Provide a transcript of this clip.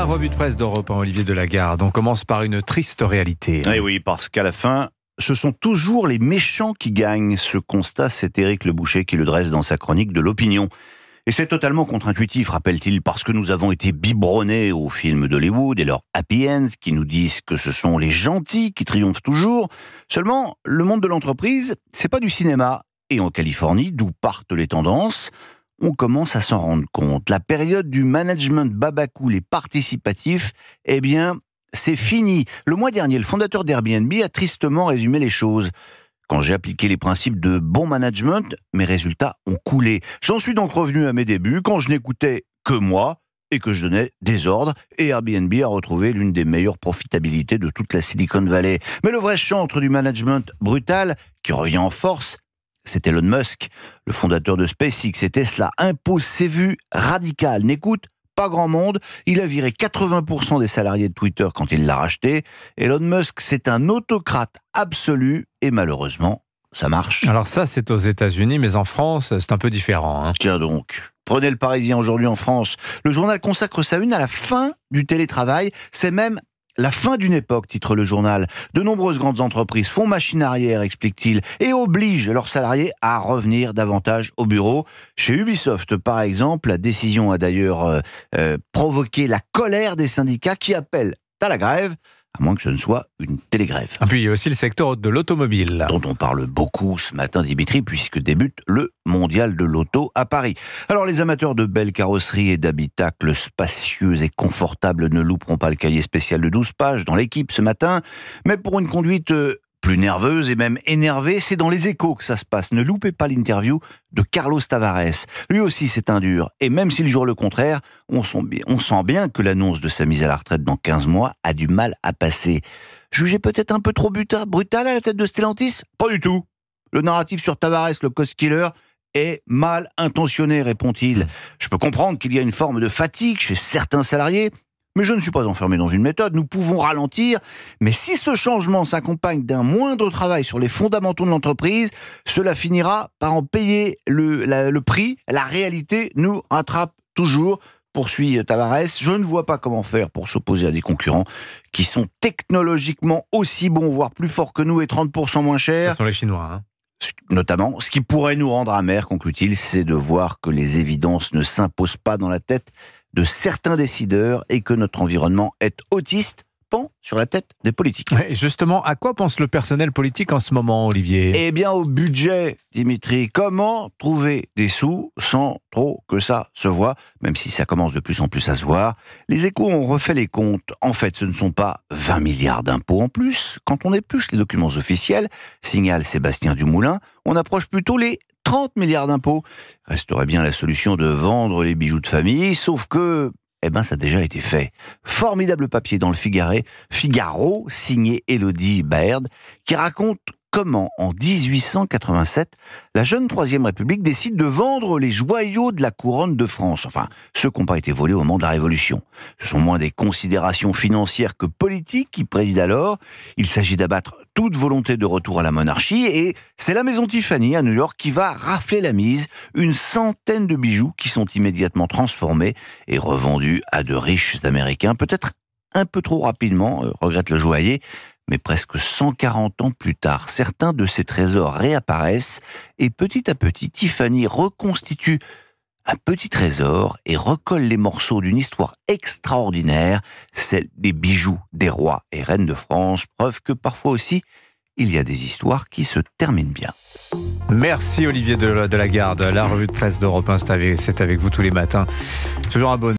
La revue de presse d'Europe 1, Olivier Delagarde. On commence par une triste réalité. Eh oui, parce qu'à la fin, ce sont toujours les méchants qui gagnent. Ce constat, c'est Éric Le Boucher qui le dresse dans sa chronique de l'opinion. Et c'est totalement contre-intuitif, rappelle-t-il, parce que nous avons été biberonnés aux films d'Hollywood et leurs happy ends qui nous disent que ce sont les gentils qui triomphent toujours. Seulement, le monde de l'entreprise, c'est pas du cinéma. Et en Californie, d'où partent les tendances, on commence à s'en rendre compte. La période du management babacool et participatif, eh bien, c'est fini. Le mois dernier, le fondateur d'Airbnb a tristement résumé les choses. Quand j'ai appliqué les principes de bon management, mes résultats ont coulé. J'en suis donc revenu à mes débuts, quand je n'écoutais que moi et que je donnais des ordres, et Airbnb a retrouvé l'une des meilleures profitabilités de toute la Silicon Valley. Mais le vrai chantre du management brutal, qui revient en force, c'est Elon Musk, le fondateur de SpaceX et Tesla, impose ses vues radicales. N'écoute pas grand monde, il a viré 80% des salariés de Twitter quand il l'a racheté. Elon Musk, c'est un autocrate absolu et malheureusement, ça marche. Alors ça, c'est aux États-Unis, mais en France, c'est un peu différent. Tiens donc, prenez le Parisien aujourd'hui en France. Le journal consacre sa une à la fin du télétravail. C'est même la fin d'une époque, titre le journal. De nombreuses grandes entreprises font machine arrière, explique-t-il, et obligent leurs salariés à revenir davantage au bureau. Chez Ubisoft, par exemple, la décision a d'ailleurs provoqué la colère des syndicats qui appellent à la grève, à moins que ce ne soit une télégrève. Et puis il y a aussi le secteur de l'automobile, dont on parle beaucoup ce matin, Dimitri, puisque débute le mondial de l'auto à Paris. Alors les amateurs de belles carrosseries et d'habitacles spacieux et confortables ne louperont pas le cahier spécial de 12 pages dans l'équipe ce matin, mais pour une conduite plus nerveuse et même énervée, c'est dans les Échos que ça se passe. Ne loupez pas l'interview de Carlos Tavares. Lui aussi, c'est un dur. Et même s'il jure le contraire, on sent bien que l'annonce de sa mise à la retraite dans 15 mois a du mal à passer. Jugé peut-être un peu trop brutal à la tête de Stellantis ? Pas du tout. Le narratif sur Tavares, le cost-killer, est mal intentionné, répond-il. Je peux comprendre qu'il y a une forme de fatigue chez certains salariés, mais je ne suis pas enfermé dans une méthode, nous pouvons ralentir, mais si ce changement s'accompagne d'un moindre travail sur les fondamentaux de l'entreprise, cela finira par en payer le prix. La réalité nous rattrape toujours, poursuit Tavares. Je ne vois pas comment faire pour s'opposer à des concurrents qui sont technologiquement aussi bons, voire plus forts que nous et 30% moins chers. Ce sont les Chinois, Notamment, ce qui pourrait nous rendre amers, conclut-il, c'est de voir que les évidences ne s'imposent pas dans la tête de certains décideurs et que notre environnement est autiste, pend sur la tête des politiques. Et justement, à quoi pense le personnel politique en ce moment, Olivier ? Eh bien, au budget, Dimitri. Comment trouver des sous sans trop que ça se voit, même si ça commence de plus en plus à se voir. Les Échos ont refait les comptes. En fait, ce ne sont pas 20 milliards d'impôts en plus. Quand on épluche les documents officiels, signale Sébastien Dumoulin, on approche plutôt les 30 milliards d'impôts. Resterait bien la solution de vendre les bijoux de famille, sauf que, ça a déjà été fait. Formidable papier dans le Figaro, signé Élodie Baird, qui raconte comment, en 1887, la jeune Troisième République décide de vendre les joyaux de la couronne de France. Enfin, ceux qui n'ont pas été volés au moment de la Révolution. Ce sont moins des considérations financières que politiques qui président alors. Il s'agit d'abattre toute volonté de retour à la monarchie et c'est la maison Tiffany à New York qui va rafler la mise. Une centaine de bijoux qui sont immédiatement transformés et revendus à de riches Américains. Peut-être un peu trop rapidement, regrette le joaillier, mais presque 140 ans plus tard, certains de ces trésors réapparaissent et petit à petit, Tiffany reconstitue un petit trésor et recolle les morceaux d'une histoire extraordinaire, celle des bijoux des rois et reines de France, preuve que parfois aussi, il y a des histoires qui se terminent bien. Merci Olivier Delagarde. La revue de presse d'Europe 1, c'est avec vous tous les matins. Toujours un bonheur.